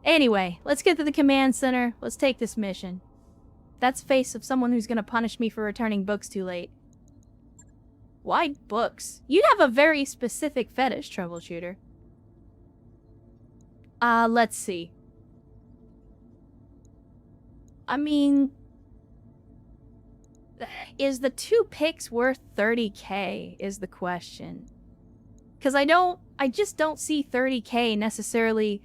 Anyway, let's get to the command center. Let's take this mission. That's face of someone who's gonna punish me for returning books too late. Why books? You'd have a very specific fetish, troubleshooter. Let's see. I mean, is the 2 picks worth 30k is the question. Because I just don't see 30k necessarily.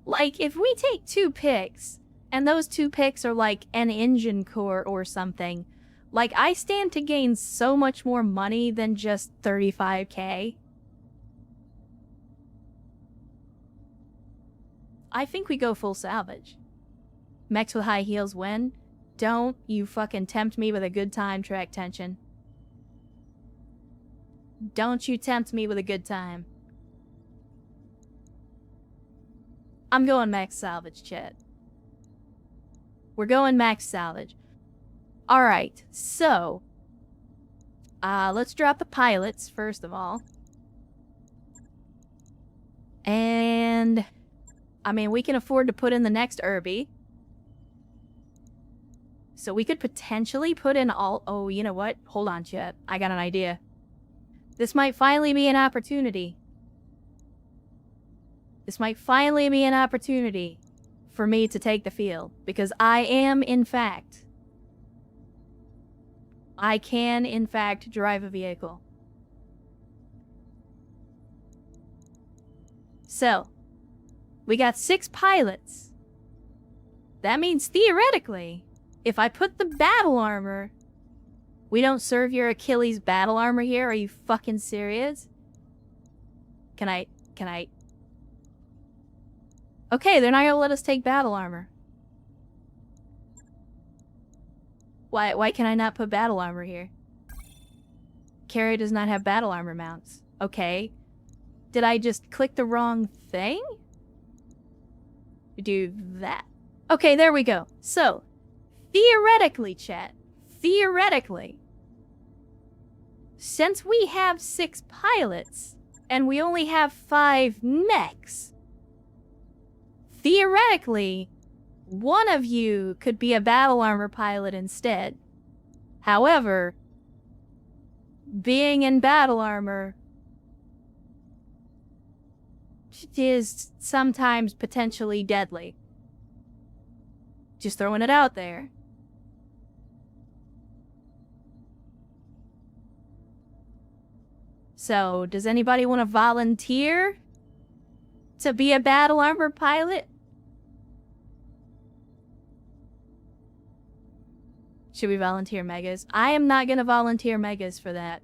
Like, if we take 2 picks, and those 2 picks are like an engine core or something, like, I stand to gain so much more money than just 35k. I think we go full salvage. Mechs with high heels win. Don't you fucking tempt me with a good time, track tension. Don't you tempt me with a good time. I'm going max salvage, chat. We're going max salvage. Alright, so... let's drop the pilots, first of all. And... I mean, we can afford to put in the next Irby. So we could potentially put in all... Oh, you know what? Hold on, chat. I got an idea. This might finally be an opportunity. This might finally be an opportunity for me to take the field. Because I am, in fact... I can, in fact, drive a vehicle. So, we got 6 pilots. That means, theoretically, if I put the battle armor... We don't serve your Achilles battle armor here? Are you fucking serious? Can I... Okay, they're not gonna let us take battle armor. Why can I not put battle armor here? Carrier does not have battle armor mounts. Okay. Did I just click the wrong thing? Do that. Okay, there we go. So, theoretically, chat. Theoretically. Since we have 6 pilots, and we only have 5 mechs, theoretically, one of you could be a battle armor pilot instead. However, being in battle armor is sometimes potentially deadly. Just throwing it out there. So, does anybody want to volunteer to be a battle armor pilot? Should we volunteer megas? I am not gonna volunteer megas for that.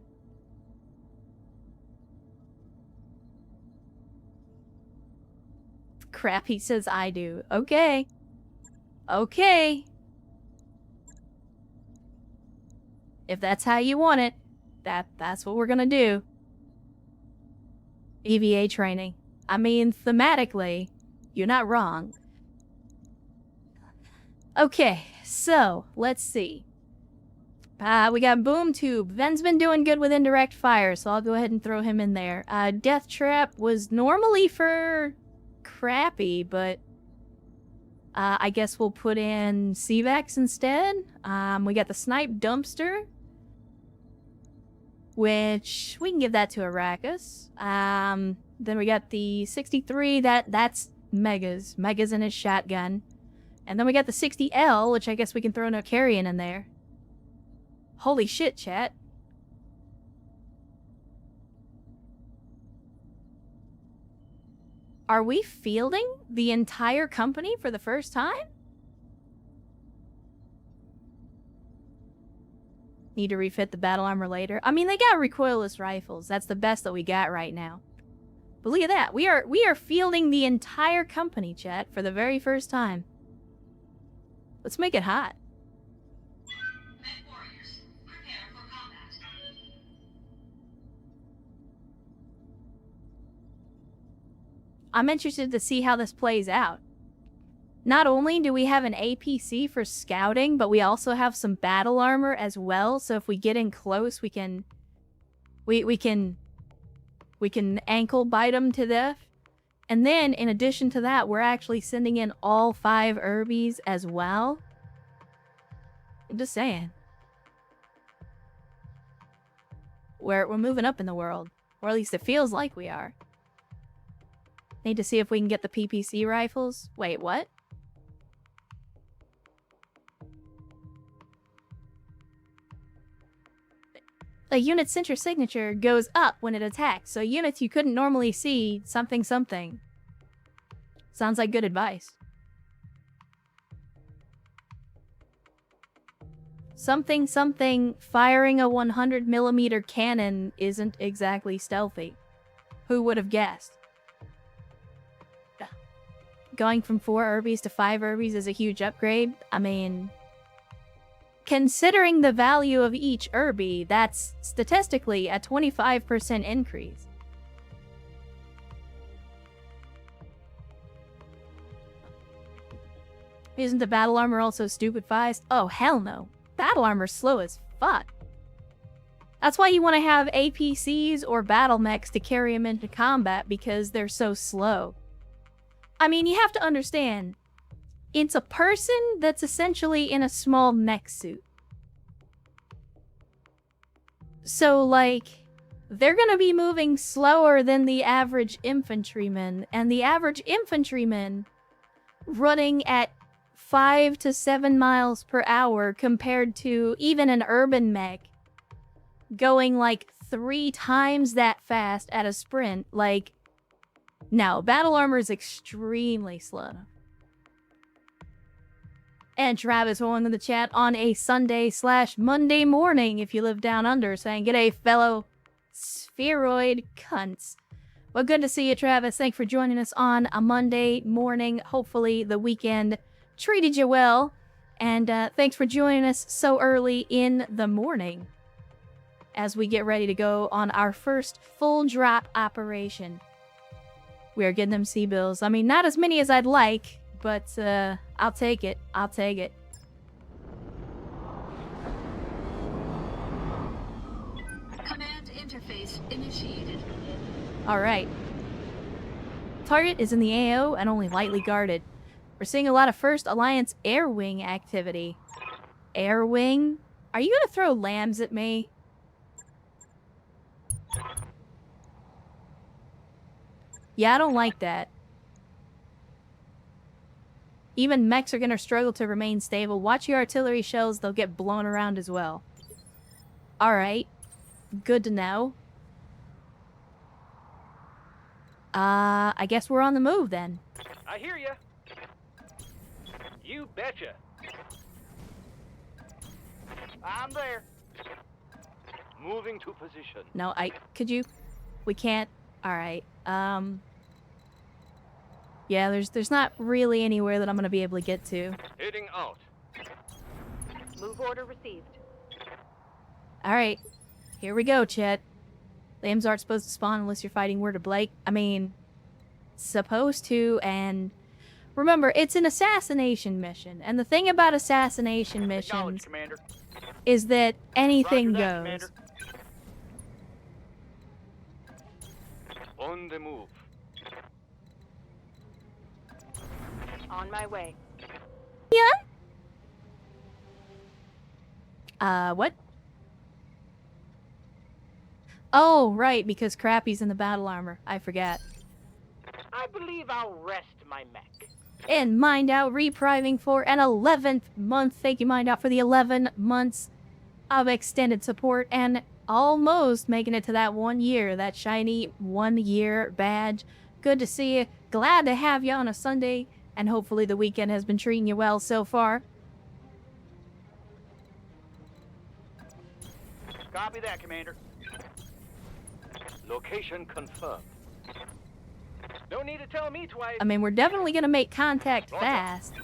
Crap, he says I do. Okay. Okay. If that's how you want it, that's what we're gonna do. EVA training. I mean, thematically, you're not wrong. Okay, so, let's see. We got Boom Tube. Ven's been doing good with indirect fire, so I'll go ahead and throw him in there. Death Trap was normally for crappy, but I guess we'll put in CVAX instead. We got the Snipe Dumpster, which we can give that to Arrakis. Then we got the 63, that's Megas. Megas in his shotgun. And then we got the 60L, which I guess we can throw no carrion in there. Holy shit, chat. Are we fielding the entire company for the first time? Need to refit the battle armor later. I mean, they got recoilless rifles. That's the best that we got right now. But look at that. We are fielding the entire company, chat, for the very first time. Let's make it hot. Warriors, prepare for combat. I'm interested to see how this plays out. Not only do we have an APC for scouting, but we also have some battle armor as well. So if we get in close, we can ankle bite them to death. And then, in addition to that, we're actually sending in all 5 Urbies as well. I'm just saying. We're moving up in the world. Or at least it feels like we are. Need to see if we can get the PPC rifles. Wait, what? A unit's center signature goes up when it attacks, so units you couldn't normally see something something. Sounds like good advice. Something something firing a 100mm cannon isn't exactly stealthy. Who would have guessed? Going from 4 Urbies to 5 Urbies is a huge upgrade. I mean, considering the value of each Urbie, that's statistically a 25% increase. Isn't the battle armor also stupid fast? Oh, hell no. Battle armor's slow as fuck. That's why you want to have APCs or battle mechs to carry them into combat, because they're so slow. I mean, you have to understand, it's a person that's essentially in a small mech suit. So, like, they're gonna be moving slower than the average infantryman, and the average infantryman running at 5 to 7 miles per hour compared to even an urban mech going like 3 times that fast at a sprint. Like, no, battle armor is extremely slow. And Travis Horn in the chat on a Sunday/Monday morning if you live down under, saying, "G'day, fellow spheroid cunts." Well, good to see you, Travis. Thanks for joining us on a Monday morning. Hopefully the weekend treated you well. And thanks for joining us so early in the morning as we get ready to go on our first full drop operation. We are getting them C-bills. I mean, not as many as I'd like, but I'll take it. I'll take it. Command interface initiated. Alright. Target is in the AO and only lightly guarded. We're seeing a lot of First Alliance Air Wing activity. Air Wing? Are you gonna throw lambs at me? Yeah, I don't like that. Even mechs are gonna struggle to remain stable. Watch your artillery shells, they'll get blown around as well. Alright. Good to know. I guess we're on the move then. I hear ya. You betcha. I'm there. Moving to position. No, could you? We can't. Alright. Yeah, there's not really anywhere that I'm gonna be able to get to. Heading out. Move order received. Alright. Here we go, Chet. Lambs aren't supposed to spawn unless you're fighting Word of Blake. I mean, supposed to, and remember, it's an assassination mission. And the thing about assassination missions Commander. is that anything Roger that, goes. Commander. On the move. On my way. What? Oh, right, because Crappy's in the battle armor. I forgot. I believe I'll rest my mech. And Mind Out repriving for an 11th month. Thank you, Mind Out, for the 11 months of extended support and almost making it to that 1 year, that shiny 1 year badge. Good to see you. Glad to have you on a Sunday, and hopefully the weekend has been treating you well so far. Copy that, Commander. Location confirmed. No need to tell me twice. I mean, we're definitely going to make contact fast.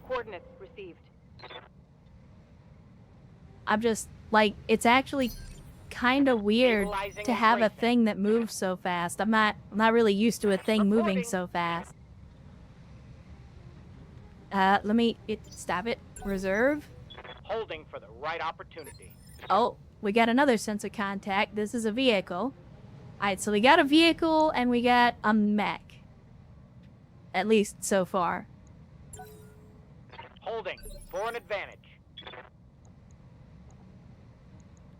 Coordinates received. I'm just, like, it's actually kind of weird to have a thing that moves so fast. I'm not really used to a thing moving so fast. Let me, stop it. Reserve. Holding for the right opportunity. Oh, we got another sense of contact. This is a vehicle. Alright, so we got a vehicle and we got a mech. At least so far. Holding for an advantage.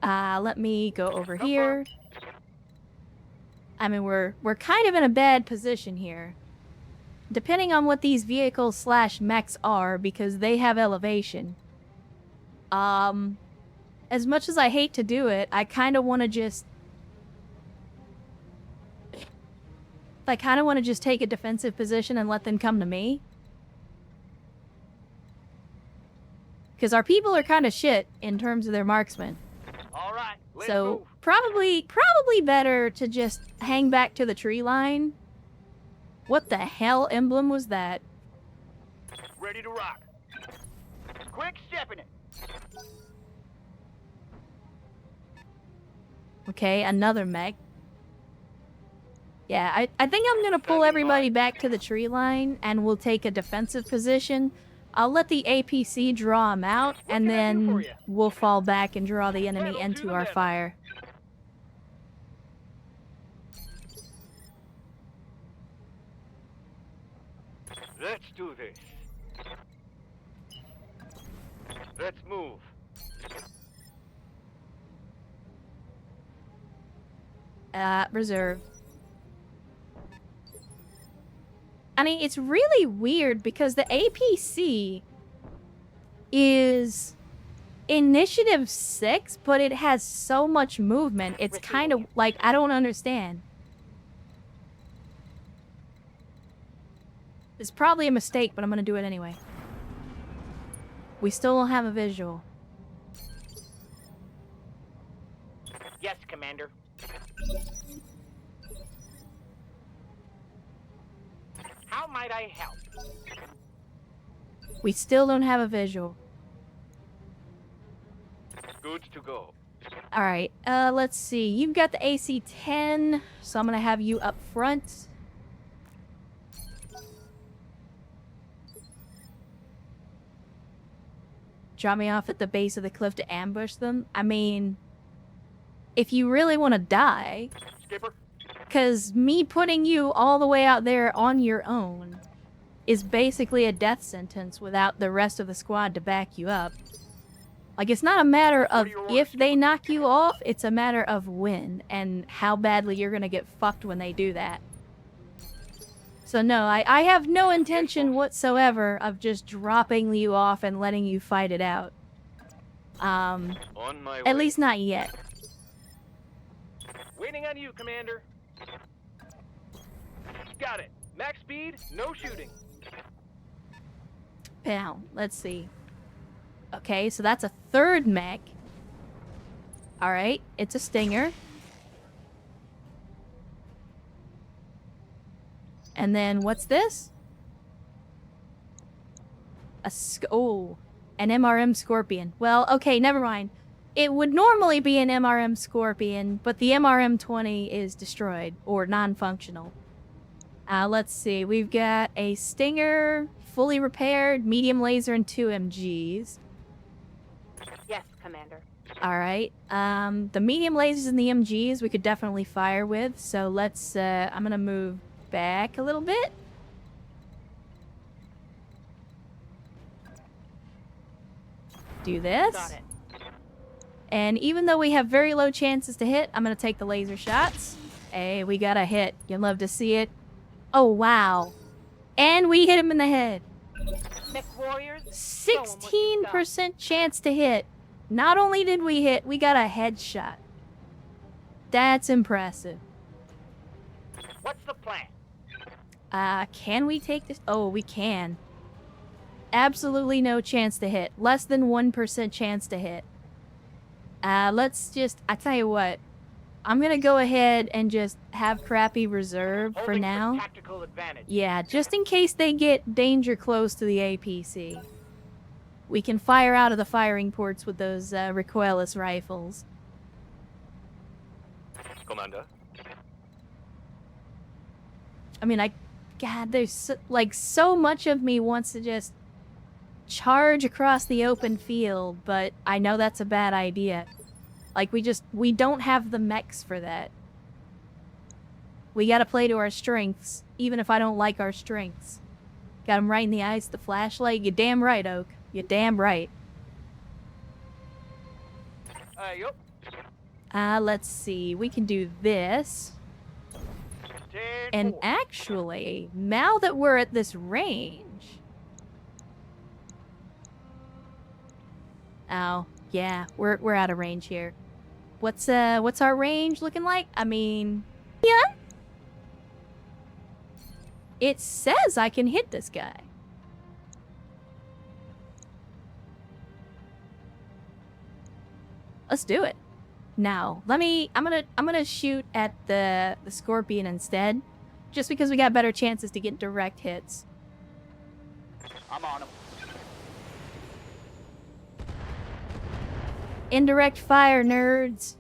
Let me go over here. I mean, we're kind of in a bad position here. Depending on what these vehicles slash mechs are, because they have elevation. As much as I hate to do it, I kind of want to just... I kind of want to just take a defensive position and let them come to me. Because our people are kind of shit in terms of their marksmen. All right, let's So, move. probably better to just hang back to the tree line. What the hell emblem was that? Ready to rock. Quick stepping it. Okay, another mech. Yeah, I think I'm gonna pull everybody back to the tree line and we'll take a defensive position. I'll let the APC draw them out, and can I do for then ya? we'll fall back and draw the enemy Pedal to into the our metal. fire. Let's do this. Let's move. Reserve. I mean, it's really weird because the APC is initiative 6, but it has so much movement. It's kind of like, I don't understand. It's probably a mistake, but I'm gonna do it anyway. We still don't have a visual. Yes, Commander. How might I help? We still don't have a visual. Good to go. Alright, let's see. You've got the AC-10, so I'm gonna have you up front. Drop me off at the base of the cliff to ambush them. I mean, if you really want to die, Skipper. because me putting you all the way out there on your own is basically a death sentence without the rest of the squad to back you up. Like, it's not a matter of if they knock you off, it's a matter of when and how badly you're gonna get fucked when they do that. So no, I have no intention whatsoever of just dropping you off and letting you fight it out. On my way. At least not yet. Waiting on you, Commander. Got it. Max speed, no shooting. Now, let's see. Okay, so that's a third mech. Alright, it's a Stinger. And then, what's this? An MRM Scorpion. Well, okay, never mind. It would normally be an MRM Scorpion, but the MRM-20 is destroyed, or non-functional. Let's see. We've got a Stinger, fully repaired, medium laser, and 2 MGs. Yes, Commander. Alright. The medium lasers and the MGs we could definitely fire with, so let's, I'm gonna move back a little bit. Do this. Got it. And even though we have very low chances to hit, I'm gonna take the laser shots. Hey, we got a hit. You'd love to see it. Oh, wow. And we hit him in the head. Mech warriors. show 'em what you've got. 16% chance to hit. Not only did we hit, we got a headshot. That's impressive. What's the plan? Can we take this? Oh, we can. Absolutely no chance to hit. Less than 1% chance to hit. Let's just, I tell you what. I'm gonna go ahead and just have crappy reserve for Holding now. tactical advantage. Yeah, just in case they get danger close to the APC. We can fire out of the firing ports with those recoilless rifles. Commander. I mean, God, there's so much of me wants to just charge across the open field, but I know that's a bad idea. Like, we don't have the mechs for that. We gotta play to our strengths, even if I don't like our strengths. Got him right in the eyes, the flashlight. You damn right, Oak. You damn right. Yup. Let's see. We can do this. 10-4. And actually, now that we're at this range... Oh, yeah, we're out of range here. What's our range looking like? I mean... Yeah? It says I can hit this guy. Let's do it. Now, I'm gonna shoot at the scorpion instead, just because we got better chances to get direct hits. I'm on him. Indirect fire, nerds.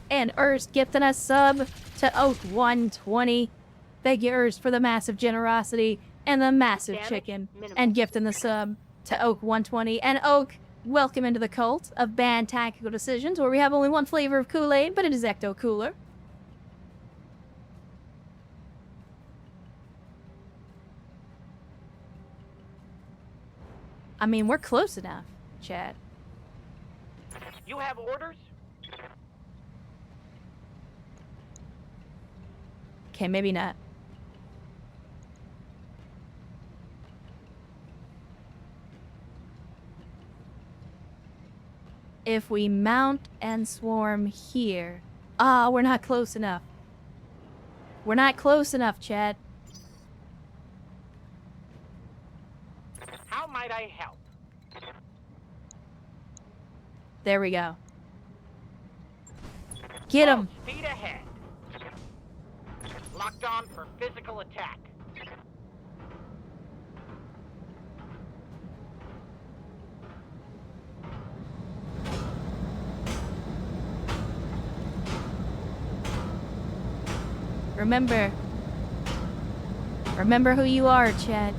And Erst gifting a sub to Oak 120. Thank you, Erst, for the massive generosity and the massive chicken. And gifting the sub to Oak 120. And Oak, welcome into the cult of bad tactical decisions, where we have only one flavor of Kool-Aid, but it is Ecto Cooler. I mean, we're close enough, Chad. You have orders? Okay, maybe not. If we mount and swarm here... Ah, we're not close enough. We're not close enough, Chad. How might I help? There we go. Get him! Speed ahead. Locked on for physical attack. Remember who you are, Chad.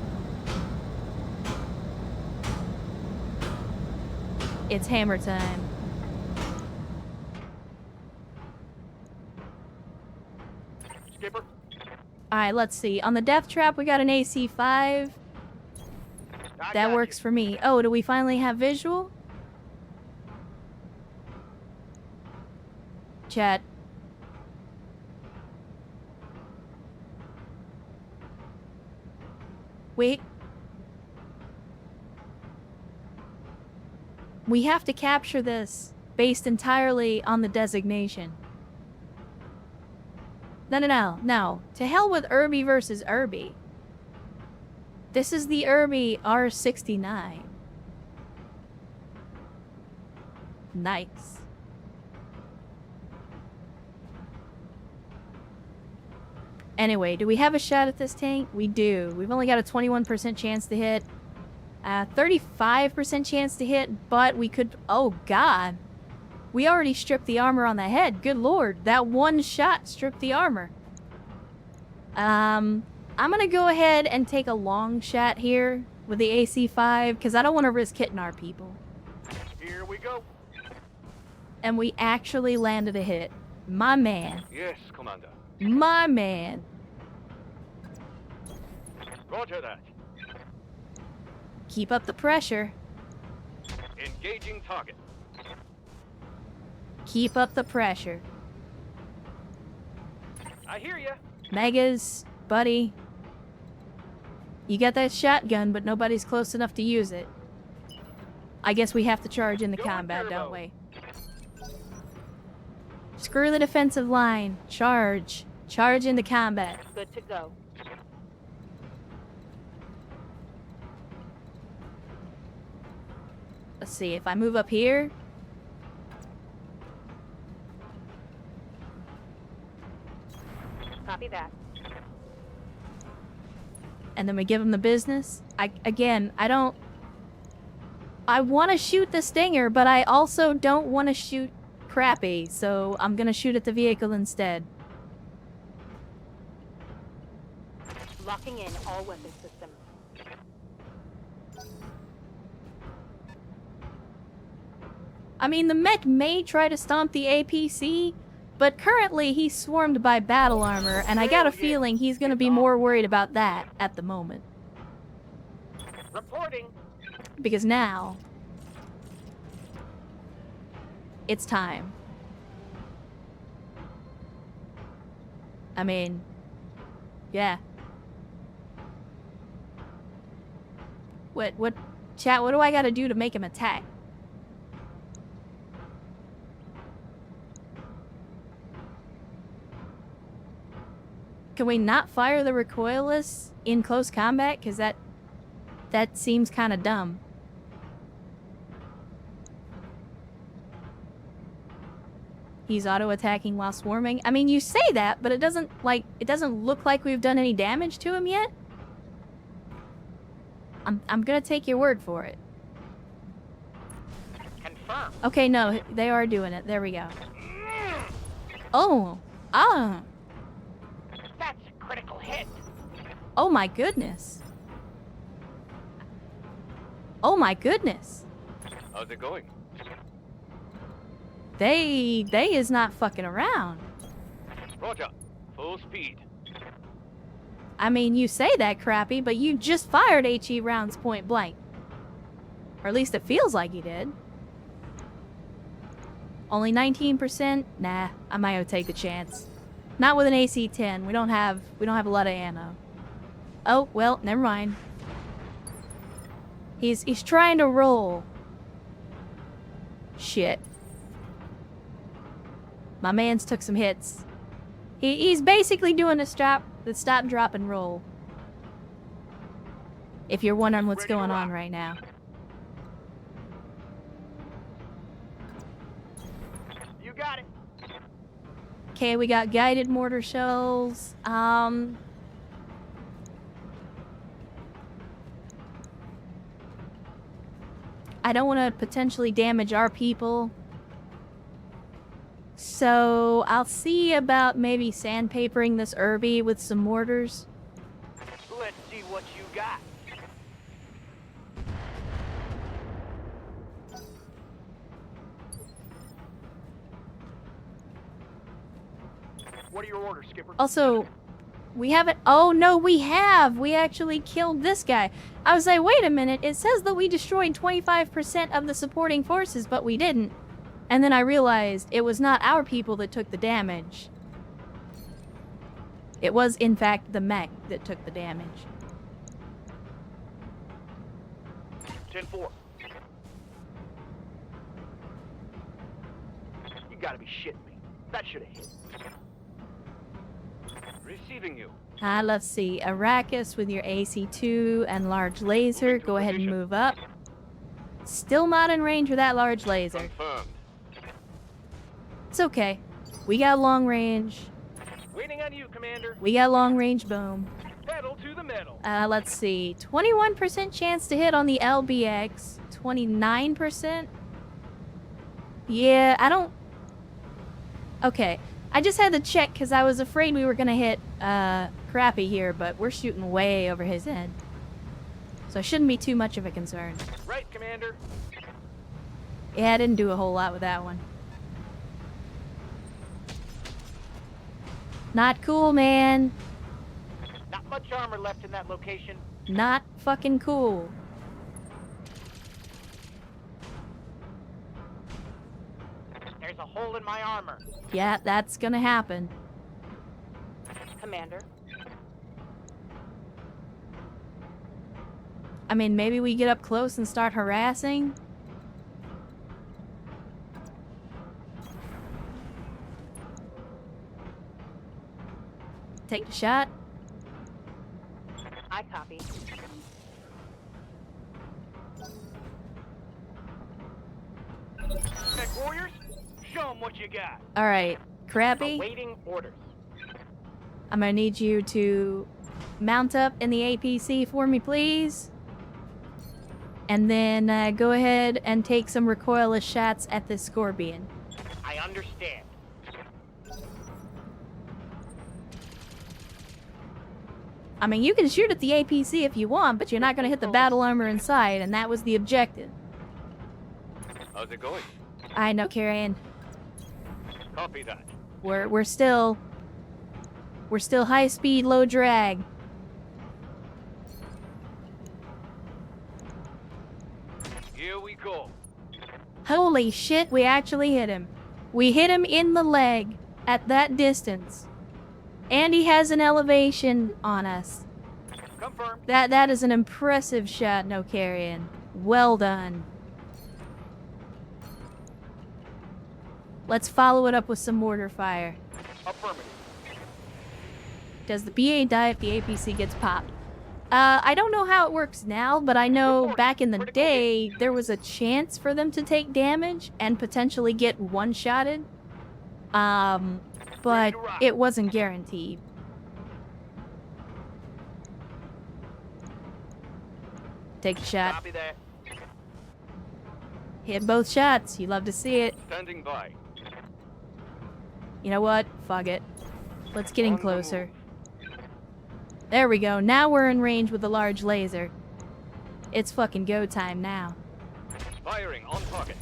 It's hammer time. Skipper. Alright, let's see. On the death trap, we got an AC 5. I That got works you. for me. Oh, do we finally have visual? Chat. Wait. We have to capture this based entirely on the designation. No. To hell with Irby versus Irby. This is the Irby R69. Nice. Anyway, do we have a shot at this tank? We do. We've only got a 21% chance to hit. 35% chance to hit, but we could... Oh, God. We already stripped the armor on the head. Good lord. That one shot stripped the armor. I'm gonna go ahead and take a long shot here with the AC-5, because I don't want to risk hitting our people. Here we go. And we actually landed a hit. My man. Yes, Commander. My man. Roger that. Keep up the pressure. Engaging target. Keep up the pressure. I hear ya. Megas, buddy. You got that shotgun, but nobody's close enough to use it. I guess we have to charge into Going combat, turbo. don't we? Screw the defensive line. Charge. Charge into combat. Good to go. Let's see, if I move up here... Copy that. and then we give him the business. I don't... I want to shoot the Stinger, but I also don't want to shoot crappy, so I'm gonna shoot at the vehicle instead. Locking in all weapon systems. I mean, the mech may try to stomp the APC, But currently, he's swarmed by battle armor, and I got a feeling he's gonna be more worried about that at the moment. Reporting. Because now... it's time. I mean... yeah. What, chat, what do I gotta do to make him attack? Can we not fire the recoilless in close combat? Because that seems kind of dumb. He's auto-attacking while swarming. I mean, you say that, but it doesn't look like we've done any damage to him yet. I'm gonna take your word for it. Confirm. Okay, no, they are doing it. There we go. Oh. Ah. That's a critical hit. Oh my goodness. Oh my goodness. How's it going? They is not fucking around. Roger. Full speed. I mean, you say that, Crappy, but you just fired HE rounds point blank. Or at least it feels like you did. Only 19%? Nah, I might have to take the chance. Not with an AC-10. We don't have a lot of ammo. Oh, well, never mind. He's trying to roll. Shit. My man's took some hits. He's basically doing the stop, drop, and roll. If you're wondering what's going on right now. You got it. Okay, we got guided mortar shells. I don't want to potentially damage our people. So, I'll see about maybe sandpapering this Irby with some mortars. Let's see what you got. What are your orders, Skipper? Also, we haven't... oh, no, we have! We actually killed this guy. I was like, wait a minute, it says that we destroyed 25% of the supporting forces, but we didn't. And then I realized it was not our people that took the damage. It was, in fact, the mech that took the damage. 10-4. You gotta be shitting me. That should have hit. Receiving you. Let's see. Arrakis with your AC-2 and large laser. Go ahead and move up. Still not in range with that large laser. Confirmed. It's okay. We got long range. Waiting on you, Commander. We got long range boom. Pedal to the metal. Let's see. 21% chance to hit on the LBX. 29%? Yeah, I don't... okay. I just had to check because I was afraid we were going to hit Crappy here, but we're shooting way over his head. So it shouldn't be too much of a concern. Right, Commander. Yeah, I didn't do a whole lot with that one. Not cool, man. Not much armor left in that location. Not fucking cool. There's a hole in my armor. Yeah, that's gonna happen. Commander. I mean, maybe we get up close and start harassing? Take the shot. I copy. Tech warriors, show them what you got. Alright, Crappy, Awaiting orders. I'm gonna need you to mount up in the APC for me, please. And then go ahead and take some recoilless shots at this Scorpion. I understand. I mean, you can shoot at the APC if you want, but you're not gonna hit the battle armor inside, and that was the objective. How's it going? I know, carrying. Copy that. We're still high speed, low drag. Here we go. Holy shit, we actually hit him. We hit him in the leg at that distance. And he has an elevation on us. Confirmed. That is an impressive shot, no carrying. Well done. Let's follow it up with some mortar fire. Affirmative. Does the BA die if the APC gets popped? I don't know how it works now, but I know back in the day, there was a chance for them to take damage and potentially get one-shotted. But it wasn't guaranteed. Take a shot. Copy that. Hit both shots. You love to see it. Standing by. You know what? Fuck it. Let's get in On the closer. There we go. Now we're in range with the large laser. It's fucking go time now. Firing on target.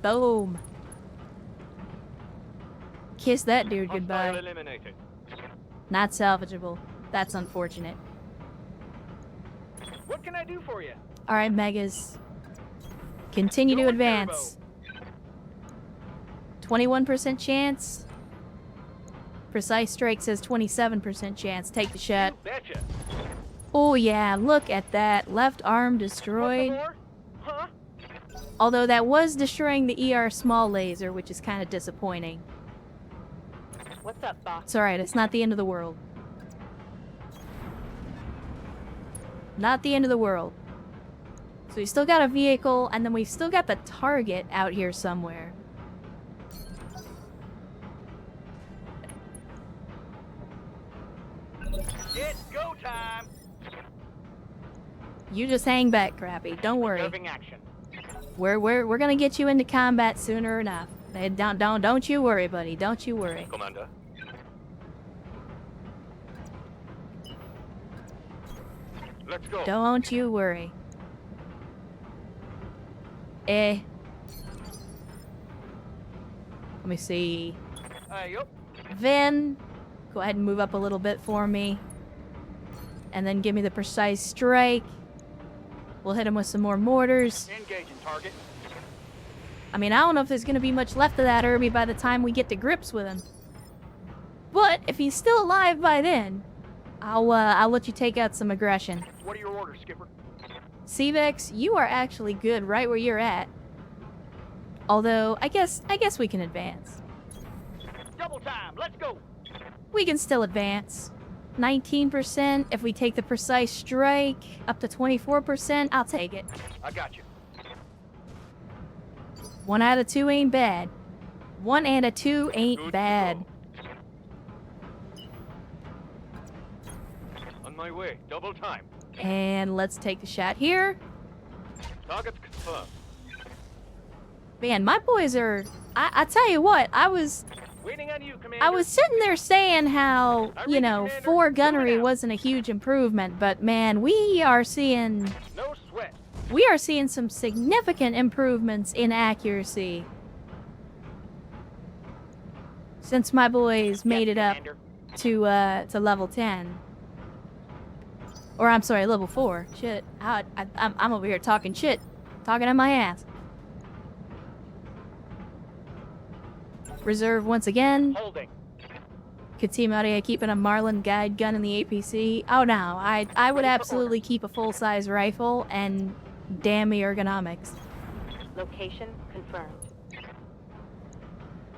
Boom. Kiss that dude Hostile goodbye. eliminated. Not salvageable. That's unfortunate. What can I do for you? Alright, Megas. Continue to Going advance. 21% chance. Precise strike says 27% chance. Take the shot. You betcha. Oh yeah, look at that. Left arm destroyed. Want some more? Huh? Although that was destroying the ER small laser, which is kind of disappointing. What's up, boss? It's alright, it's not the end of the world. Not the end of the world. So we still got a vehicle, and then we've still got the target out here somewhere. It's go time. You just hang back, Crappy. Don't worry. Observing action. We're gonna get you into combat sooner enough. Don't you worry, buddy. Don't you worry. Commander. Let's go. Don't you worry. Let me see. Yup. Vin, go ahead and move up a little bit for me. And then give me the precise strike. We'll hit him with some more mortars. Engaging target. I mean, I don't know if there's gonna be much left of that Irby by the time we get to grips with him. But if he's still alive by then, I'll let you take out some aggression. What are your orders, Skipper? Cvex, you are actually good right where you're at. Although, I guess we can advance. Double time. Let's go. We can still advance. 19%, if we take the precise strike, up to 24%, I'll take it. I got you. 1 out of 2 ain't bad. 1 and a 2 ain't Good to bad. go. On my way. Double time. And let's take the shot here. Target's confirmed. Man, my boys are... I tell you what, I was Waiting on you, Commander. I was sitting there saying how, I you read know, you, Commander. 4 Moving gunnery out. wasn't a huge improvement, but man, we are seeing No sweat. some significant improvements in accuracy. Since my boys made it up Commander. to level 10. Or I'm sorry, level 4. Shit. I'm over here talking shit. Talking on my ass. Reserve once again. Holding. Could team out here keeping a Marlin guide gun in the APC. Oh no, I would Ready for absolutely keep a full-size rifle and damn the ergonomics. Location confirmed.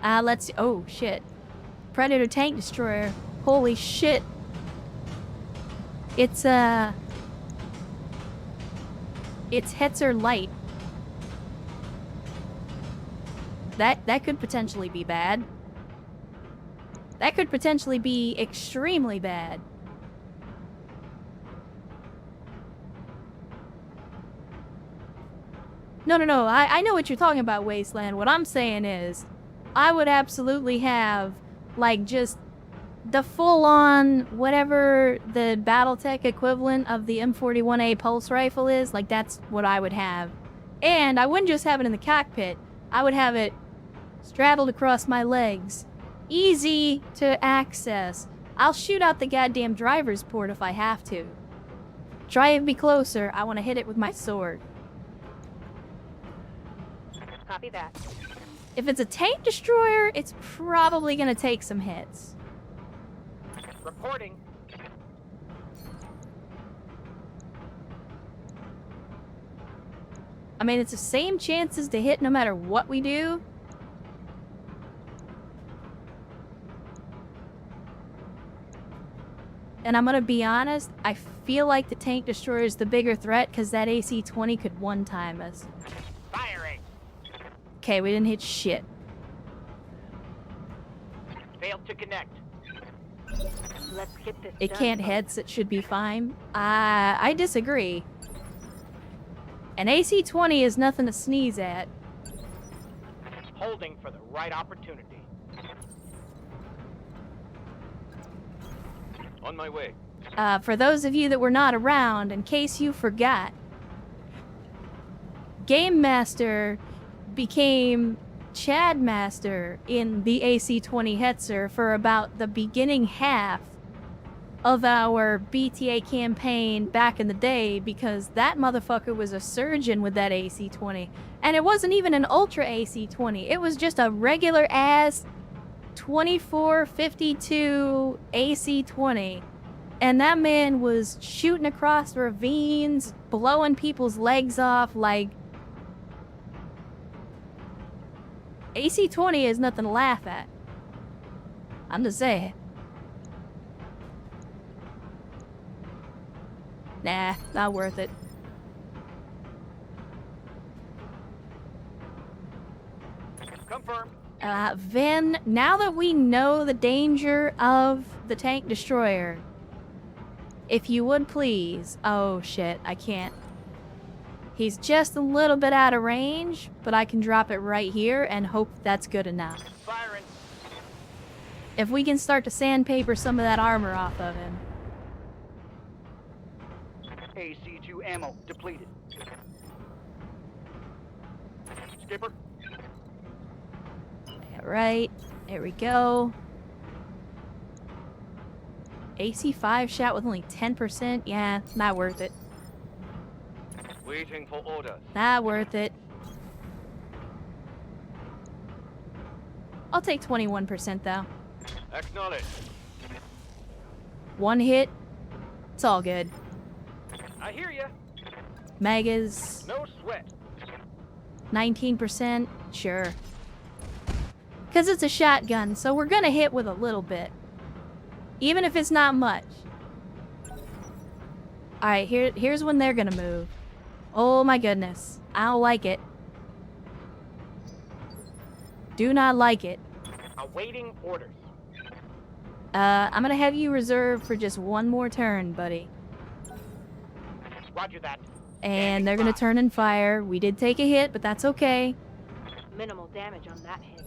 Let's oh shit. Predator tank destroyer. Holy shit. It's Hetzer light. That could potentially be bad. That could potentially be extremely bad. No, I know what you're talking about, Wasteland. What I'm saying is, I would absolutely have, like, just the full-on, whatever the Battletech equivalent of the M41A pulse rifle is, like, that's what I would have. And I wouldn't just have it in the cockpit. I would have it straddled across my legs Easy to access. I'll shoot out the goddamn driver's port if I have to. Drive me closer. I want to hit it with my sword. Copy that. If it's a tank destroyer, it's probably going to take some hits. Reporting. I mean, it's the same chances to hit no matter what we do. And I'm gonna be honest, I feel like the tank destroyer is the bigger threat because that AC-20 could one-time us. Firing. Okay, we didn't hit shit. Failed to connect. Let's get this It done, can't folks. heads, it should be fine. I disagree. An AC-20 is nothing to sneeze at. Holding for the right opportunity. On my way. For those of you that were not around, in case you forgot, Game Master became Chad Master in the AC-20 Hetzer for about the beginning half of our BTA campaign back in the day, because that motherfucker was a surgeon with that AC-20. And it wasn't even an Ultra AC-20. It was just a regular ass 2452 AC-20. And that man was shooting across ravines, blowing people's legs off like... AC-20 is nothing to laugh at. I'm just saying. Nah, not worth it. Confirmed. Vin, now that we know the danger of the tank destroyer, if you would please... Oh shit, I can't. He's just a little bit out of range, but I can drop it right here and hope that's good enough. Firing. If we can start to sandpaper some of that armor off of him. AC-2 ammo depleted. Skipper. Right, there we go. AC-5 shot with only 10%? Yeah, not worth it. Waiting for orders. Not worth it. I'll take 21% though. Acknowledge. One hit, it's all good. I hear ya. Megas, No sweat. 19%, sure. Because it's a shotgun, so we're gonna hit with a little bit. Even if it's not much. Alright, here's when they're gonna move. Oh my goodness. I don't like it. Do not like it. Awaiting orders. I'm gonna have you reserve for just one more turn, buddy. Roger that. And they're gonna turn and fire. We did take a hit, but that's okay. Minimal damage on that hit.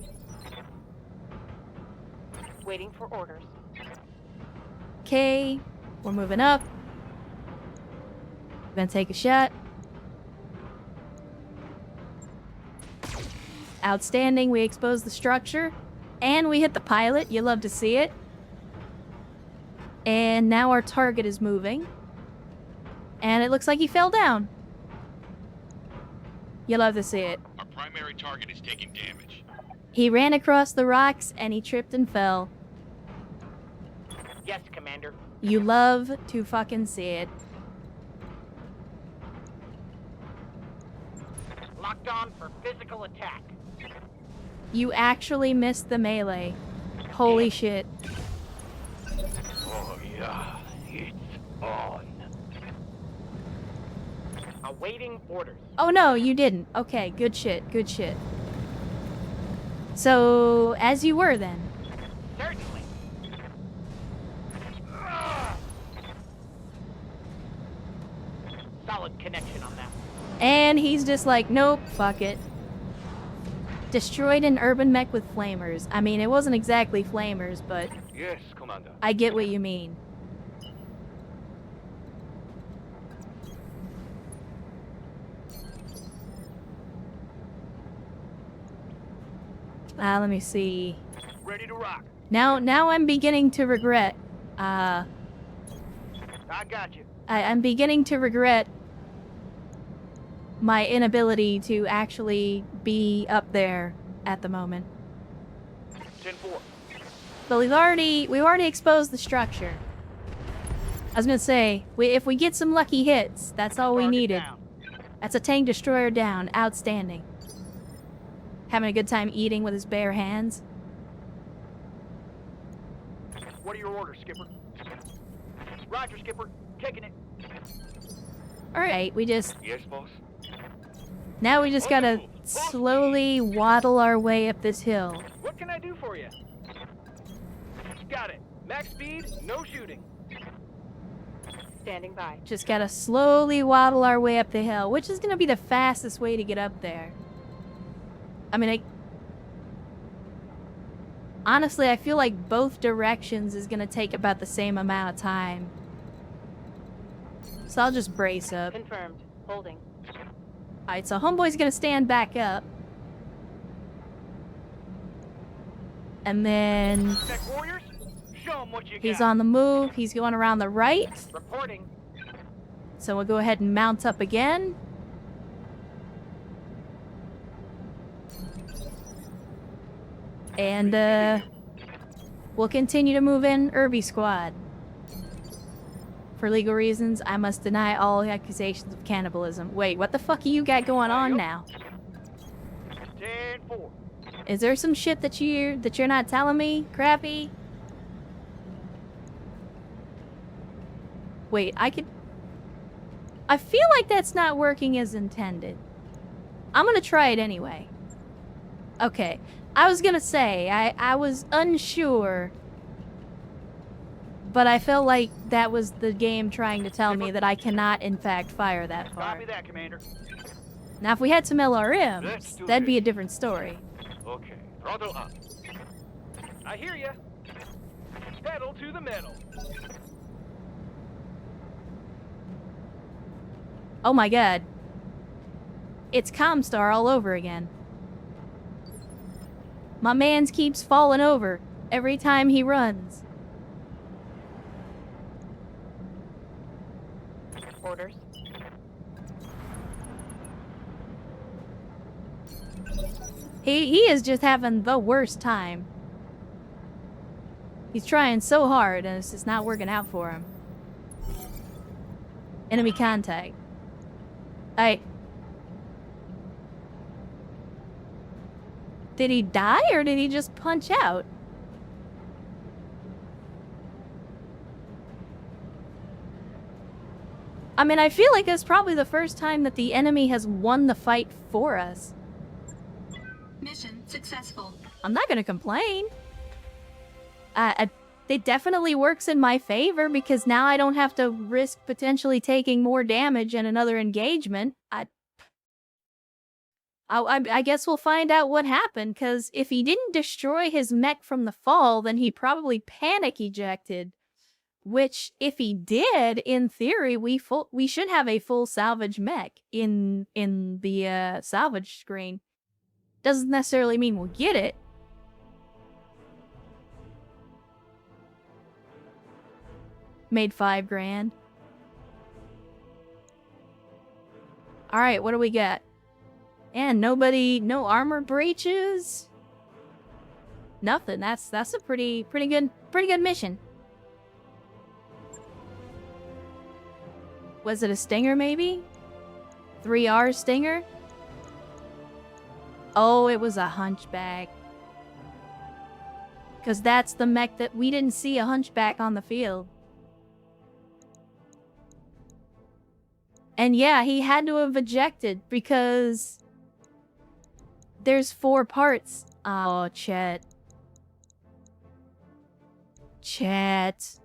Waiting for orders. Okay, we're moving up. Gonna take a shot. Outstanding, we exposed the structure. And we hit the pilot, you love to see it. And now our target is moving. And it looks like he fell down. You love to see it. Our primary target is taking damage. He ran across the rocks and he tripped and fell. Yes, Commander. You love to fucking see it. Locked on for physical attack. You actually missed the melee. Holy shit. Oh yeah, it's on. Awaiting orders. Oh no, you didn't. Okay, good shit, good shit. So, as you were then. Certainly. Solid connection on that. And he's just like, nope, fuck it. Destroyed an urban mech with flamers. I mean, it wasn't exactly flamers, but Yes, Commander. I get what you mean. Let me see. ready to rock. Now I'm beginning to regret. I got you. I'm beginning to regret my inability to actually be up there at the moment. 10-4. But we've already exposed the structure. I was gonna say, if we get some lucky hits, that's all we Target needed. down. That's a tank destroyer down. Outstanding. Having a good time eating with his bare hands. What are your orders, Skipper? Roger, Skipper. Taking it. Alright, we just... Yes, boss? Now we just gotta slowly waddle our way up this hill. What can I do for you? Got it. Max speed, no shooting. Standing by. Just gotta slowly waddle our way up the hill, which is gonna be the fastest way to get up there. I mean, honestly, I feel like both directions is gonna take about the same amount of time. So I'll just brace up. Confirmed. Holding. Alright, so Homeboy's gonna stand back up. And then Tech warriors, show 'em what you he's got. on the move. He's going around the right. Reporting. So we'll go ahead and mount up again. And we'll continue to move in Irby Squad. For legal reasons, I must deny all accusations of cannibalism. Wait, what the fuck you got going on now? 10-4. Is there some shit that you're not telling me, Crappy? Wait, I feel like that's not working as intended. I'm gonna try it anyway. Okay. I was gonna say, I was unsure. But I felt like that was the game trying to tell me that I cannot, in fact, fire that far. Copy that, Commander. Now, if we had some Let's LRMs, do that'd be a this. different story. Okay, throttle up. I hear ya. Pedal to the metal. Oh my god. It's Comstar all over again. My mans keeps falling over every time he runs. Orders. He is just having the worst time. He's trying so hard and it's just not working out for him. Enemy contact. Did he die or did he just punch out? I mean, I feel like it's probably the first time that the enemy has won the fight for us. Mission successful. I'm not gonna complain. It definitely works in my favor because now I don't have to risk potentially taking more damage in another engagement. I guess we'll find out what happened, because if he didn't destroy his mech from the fall, then he probably panic ejected. Which, if he did, in theory, we should have a full salvage mech in the salvage screen. Doesn't necessarily mean we'll get it. Made $5,000. Alright, what do we got? And no armor breaches. Nothing. That's a pretty good mission. Was it a stinger maybe? 3R stinger? Oh, it was a hunchback. Cause that's the mech that we didn't see a hunchback on the field. And yeah, he had to have ejected because there's 4 parts. Oh, chat. Chat.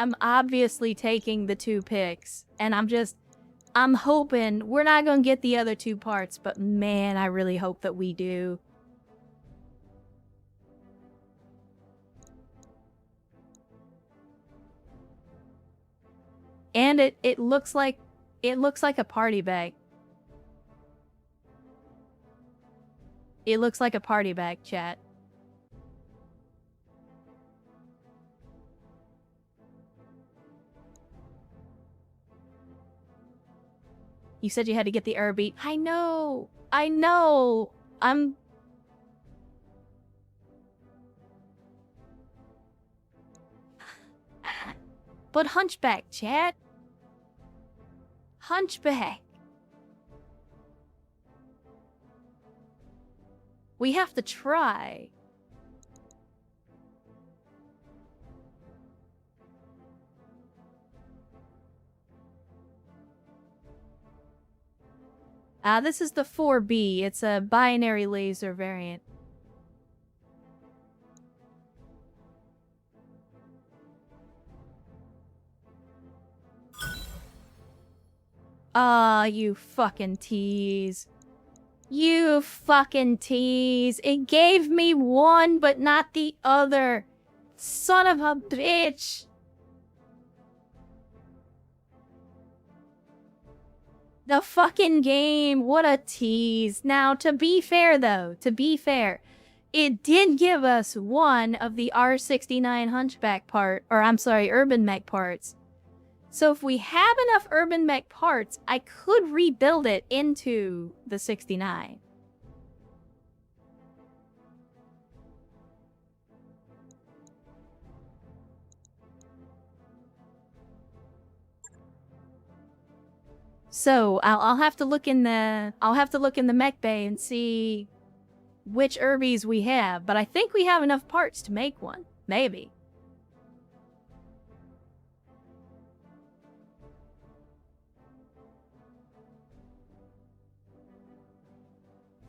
I'm obviously taking the 2 picks, and I'm hoping we're not gonna get the other 2 parts, but man, I really hope that we do. And it looks like a party bag. It looks like a party bag, chat. You said you had to get the Urbi. I know! I know! But Hunchback, chat. Hunchback. We have to try. This is the 4B. It's a binary laser variant. You fucking tease. You fucking tease. It gave me one, but not the other. Son of a bitch. The fucking game. What a tease. Now, to be fair, though, it did give us one of the R69 Hunchback part, or I'm sorry, Urban Mech parts. So if we have enough Urban Mech parts, I could rebuild it into the 69. So I'll have to look in the mech bay and see which Urbies we have, but I think we have enough parts to make one. Maybe.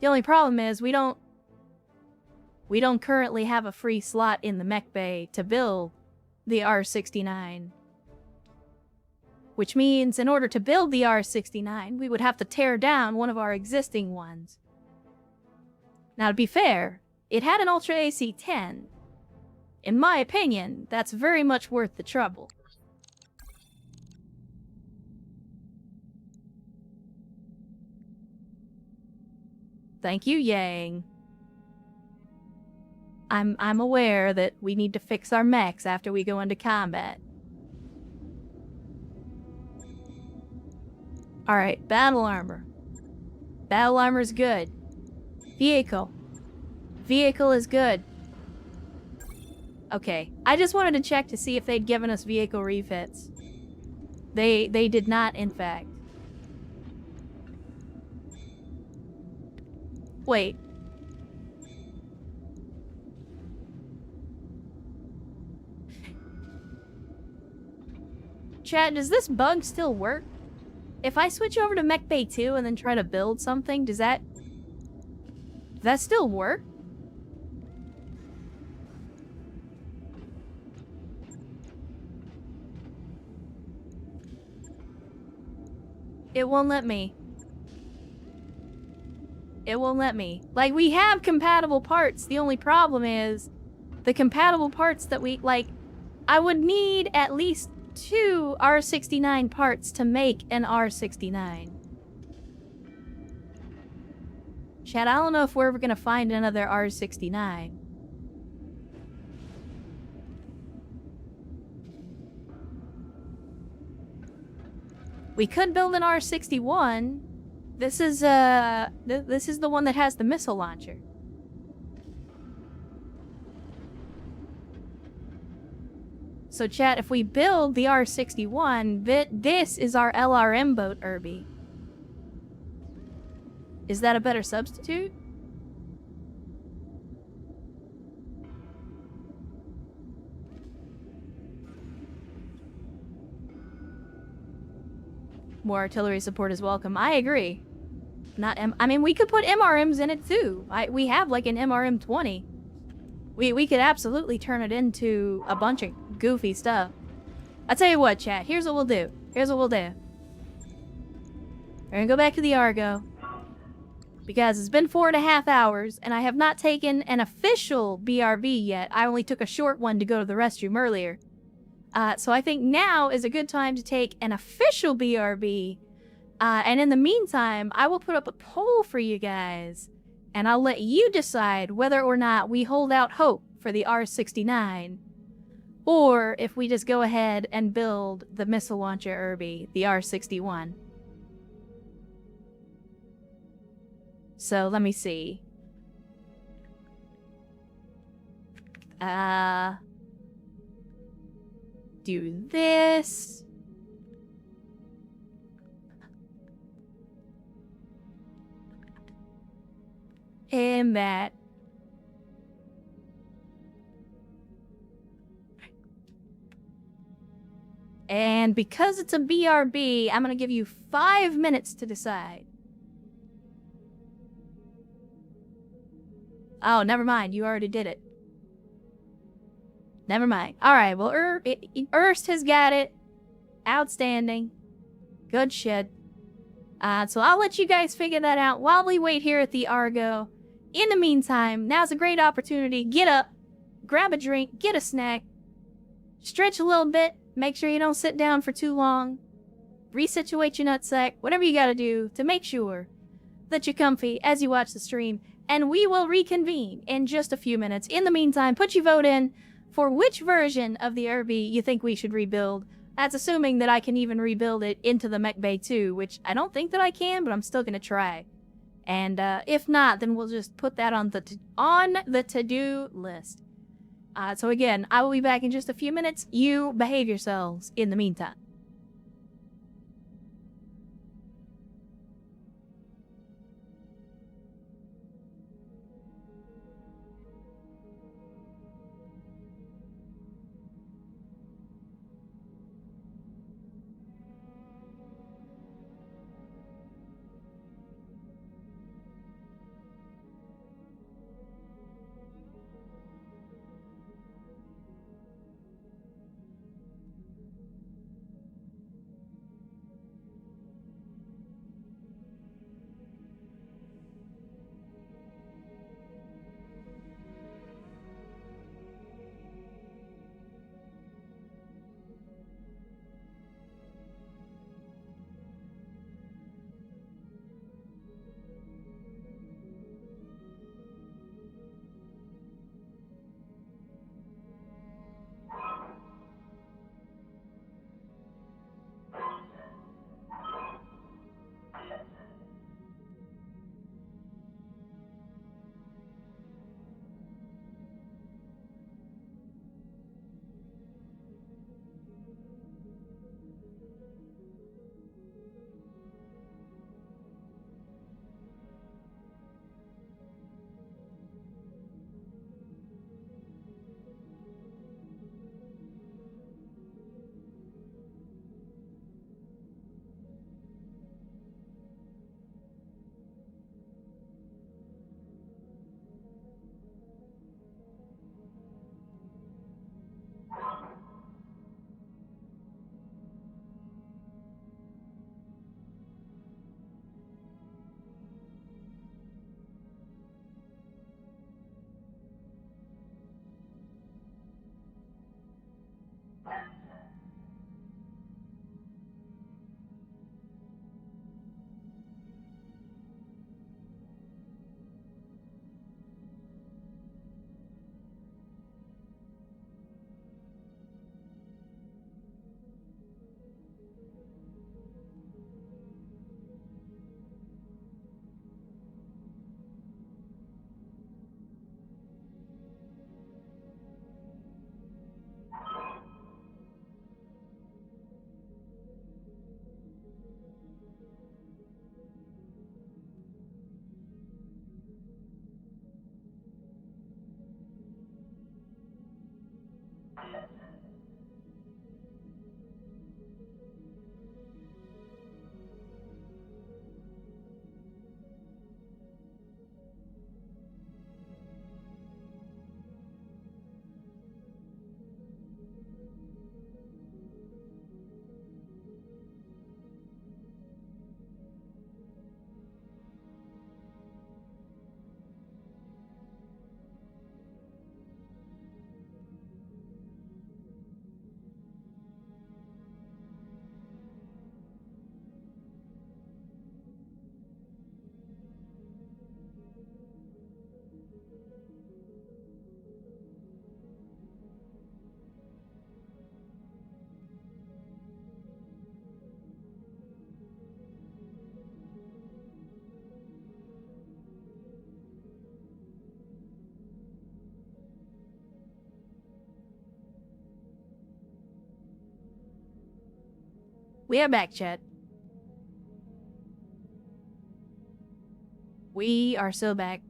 The only problem is we don't currently have a free slot in the mech bay to build the R69. Which means in order to build the R69, we would have to tear down one of our existing ones. Now, to be fair, it had an Ultra AC-10. In my opinion, that's very much worth the trouble. Thank you, Yang. I'm aware that we need to fix our mechs after we go into combat. Alright, battle armor. Battle armor's good. Vehicle. Vehicle is good. Okay, I just wanted to check to see if they'd given us vehicle refits. They did not, in fact. Wait. Chat, does this bug still work? If I switch over to Mech Bay 2 and then try to build something, does that still work? It won't let me. It won't let me. Like, we have compatible parts. The only problem is the compatible parts that we, like, I would need at least 2 R69 parts to make an R69. Chad, I don't know if we're ever gonna find another R69. We could build an R61. This is the one that has the missile launcher. So chat, if we build the R61, this is our LRM boat, Irby. Is that a better substitute? More artillery support is welcome. I agree. I mean, we could put MRMs in it too. We have like an MRM 20. We could absolutely turn it into a bunch of goofy stuff. I'll tell you what, chat. Here's what we'll do. We're gonna go back to the Argo. Because it's been 4.5 hours, and I have not taken an official BRB yet. I only took a short one to go to the restroom earlier. So I think now is a good time to take an official BRB. And in the meantime, I will put up a poll for you guys. And I'll let you decide whether or not we hold out hope for the R69, or if we just go ahead and build the missile launcher Irby, the R61. So let me see. Do this. And that. And because it's a BRB, I'm going to give you 5 minutes to decide. Oh, never mind. You already did it. Never mind. Alright, well, Erst has got it. Outstanding. Good shit. So I'll let you guys figure that out while we wait here at the Argo. In the meantime, now's a great opportunity. Get up, grab a drink, get a snack, stretch a little bit, make sure you don't sit down for too long, resituate your nutsack, whatever you gotta do to make sure that you're comfy as you watch the stream, and we will reconvene in just a few minutes. In the meantime, put your vote in for which version of the Irby you think we should rebuild. That's assuming that I can even rebuild it into the Mech Bay 2, which I don't think that I can, but I'm still gonna try. And if not, then we'll just put that on the to-do list. So again, I will be back in just a few minutes. You behave yourselves in the meantime. We are back, chat. We are so back.